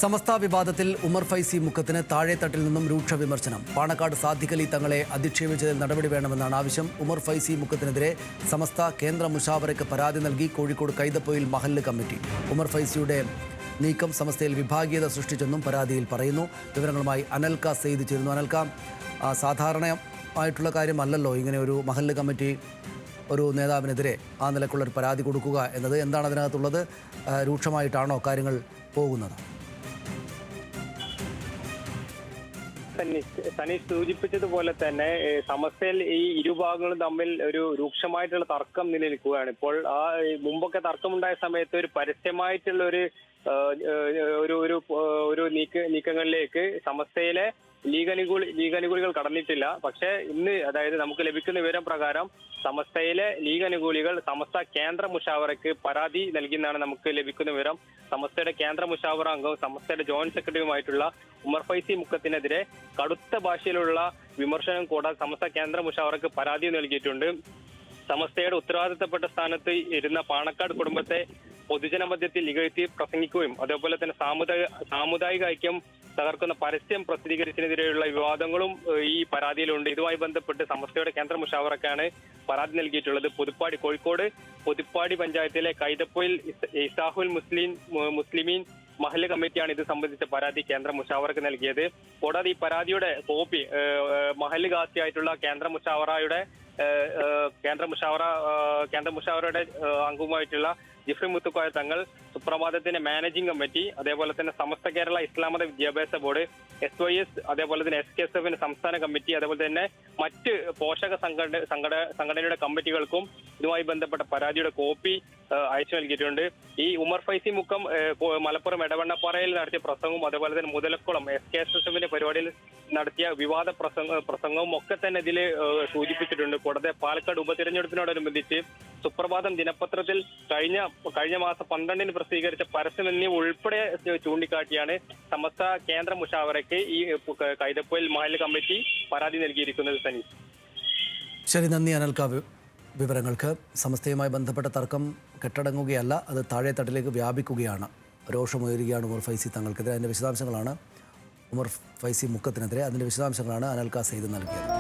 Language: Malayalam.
സമസ്ത വിവാദത്തിൽ ഉമർ ഫൈസി മുക്കത്തിന് താഴെത്തട്ടിൽ നിന്നും രൂക്ഷ വിമർശനം. പാണക്കാട് സാദിഖ് അലി തങ്ങളെ അധിക്ഷേപിച്ചതിൽ നടപടി വേണമെന്നാണ് ആവശ്യം. ഉമർ ഫൈസി മുക്കത്തിനെതിരെ സമസ്ത കേന്ദ്ര മുഷാവറയ്ക്ക് പരാതി നൽകി കോഴിക്കോട് കൈതപ്പൊയിൽ മഹല്ല് കമ്മിറ്റി. ഉമർ ഫൈസിയുടെ നീക്കം സമസ്തയിൽ വിഭാഗീയത സൃഷ്ടിച്ചെന്നും പരാതിയിൽ പറയുന്നു. വിവരങ്ങളുമായി അനൽക സെയ്ദ് ചേരുന്നു. അനൽക, സാധാരണമായിട്ടുള്ള കാര്യമല്ലല്ലോ ഇങ്ങനെ ഒരു മഹല്ല് കമ്മിറ്റി ഒരു നേതാവിനെതിരെ ആ നിലക്കുള്ളൊരു പരാതി കൊടുക്കുക എന്നത്. എന്താണ് അതിനകത്തുള്ളത്? രൂക്ഷമായിട്ടാണോ കാര്യങ്ങൾ പോകുന്നത്? സനീഷ് സൂചിപ്പിച്ചതുപോലെ തന്നെ സമസ്തയിൽ ഈ ഇരുഭാഗങ്ങളും തമ്മിൽ ഒരു രൂക്ഷമായിട്ടുള്ള തർക്കം നിലനിൽക്കുകയാണ്. ഇപ്പോൾ ആ മുമ്പൊക്കെ തർക്കമുണ്ടായ സമയത്ത് ഒരു പരസ്യമായിട്ടുള്ള ഒരു നീക്കങ്ങളിലേക്ക് സമസ്തയിലെ ലീഗ് അനുകൂലികൾ കടന്നിട്ടില്ല. പക്ഷേ ഇന്ന്, അതായത് നമുക്ക് ലഭിക്കുന്ന വിവരം പ്രകാരം സമസ്തയിലെ ലീഗ് അനുകൂലികൾ സമസ്ത കേന്ദ്ര മുഷാവറയ്ക്ക് പരാതി നൽകിയെന്നാണ് നമുക്ക് ലഭിക്കുന്ന വിവരം. സമസ്തയുടെ കേന്ദ്ര മുഷാവറ അംഗവും സമസ്തയുടെ ജോയിന്റ് സെക്രട്ടറിയുമായിട്ടുള്ള ഉമർ ഫൈസി മുക്കത്തിനെതിരെ കടുത്ത ഭാഷയിലുള്ള വിമർശനം കൂടാതെ സമസ്ത കേന്ദ്ര മുഷാവറയ്ക്ക് പരാതി നൽകിയിട്ടുണ്ട്. സമസ്തയുടെ ഉത്തരവാദിത്തപ്പെട്ട സ്ഥാനത്ത് ഇരുന്ന പാണക്കാട് കുടുംബത്തെ പൊതുജന മധ്യത്തിൽ ഇകഴ്ത്തി പ്രസംഗിക്കുകയും അതേപോലെ തന്നെ സാമുദായിക ഐക്യം തകർക്കുന്ന പരസ്യം പ്രസിദ്ധീകരിച്ചതിനെതിരെയുള്ള വിവാദങ്ങളും ഈ പരാതിയിലുണ്ട്. ഇതുമായി ബന്ധപ്പെട്ട് സമസ്തയുടെ കേന്ദ്ര മുഷാവറക്കാണ് പരാതി നൽകിയിട്ടുള്ളത്. കോഴിക്കോട് പുതുപ്പാടി പഞ്ചായത്തിലെ കൈതപ്പൊയിൽ ഇസാഹുൽ മുസ്ലിമീൻ മഹല്ല് കമ്മിറ്റിയാണ് ഇത് സംബന്ധിച്ച പരാതി കേന്ദ്ര മുഷാവറക്ക് നൽകിയത്. കൂടാതെ ഈ പരാതിയുടെ കോപ്പി മഹല്ല് ഖാസിയായിട്ടുള്ള കേന്ദ്ര മുഷാവറയുടെ അംഗവുമായിട്ടുള്ള ജിഫ്രി മുത്തുക്കോയ തങ്ങൾ, സുപ്രഭാതത്തിന്റെ മാനേജിംഗ് കമ്മിറ്റി, അതേപോലെ തന്നെ സമസ്ത കേരള ഇസ്ലാമത വിദ്യാഭ്യാസ ബോർഡ്, SYS, അതേപോലെ തന്നെ SKSF സംസ്ഥാന കമ്മിറ്റി, അതേപോലെ തന്നെ മറ്റ് പോഷക സംഘടനയുടെ കമ്മിറ്റികൾക്കും ഇതുമായി ബന്ധപ്പെട്ട പരാതിയുടെ കോപ്പി അയച്ചു നൽകിയിട്ടുണ്ട്. ഈ ഉമർ ഫൈസി മുക്കം മലപ്പുറം എടവണ്ണപ്പാറയിൽ നടത്തിയ പ്രസംഗവും അതേപോലെ തന്നെ മുതലക്കുളം SKSF പരിപാടിയിൽ നടത്തിയ വിവാദ പ്രസംഗവും ഒക്കെ തന്നെ ഇതിൽ സൂചിപ്പിച്ചിട്ടുണ്ട്. കൂടാതെ പാലക്കാട് ഉപതിരഞ്ഞെടുപ്പിനോടനുബന്ധിച്ച് സുപ്രഭാതം ദിനപത്രത്തിൽ കഴിഞ്ഞ മാസം 12-ന് പ്രസിദ്ധീകരിച്ച പരസ്യം എന്നിവ ഉൾപ്പെടെ ചൂണ്ടിക്കാട്ടിയാണ് സമസ്ത കേന്ദ്ര മുഷാവറയ്ക്ക് ഈ കൈതപ്പൊയിൽ മഹല്ല് കമ്മിറ്റി പരാതി നൽകിയിരിക്കുന്നത്. സനീഷ്, ശരി, നന്ദി അനൽക വിവരങ്ങൾക്ക്. സമസ്തയുമായി ബന്ധപ്പെട്ട തർക്കം കെട്ടടങ്ങുകയല്ല, അത് താഴെത്തട്ടിലേക്ക് വ്യാപിക്കുകയാണ്. രോഷമുയരുകയാണ് ഉമർ ഫൈസി തങ്ങൾക്കെതിരെ. അതിൻ്റെ വിശദാംശങ്ങളാണ് ഉമർ ഫൈസി മുക്കത്തിനെതിരെ. അതിൻ്റെ വിശദാംശങ്ങളാണ് അനൽക സെയ്ദ് നൽകിയത്.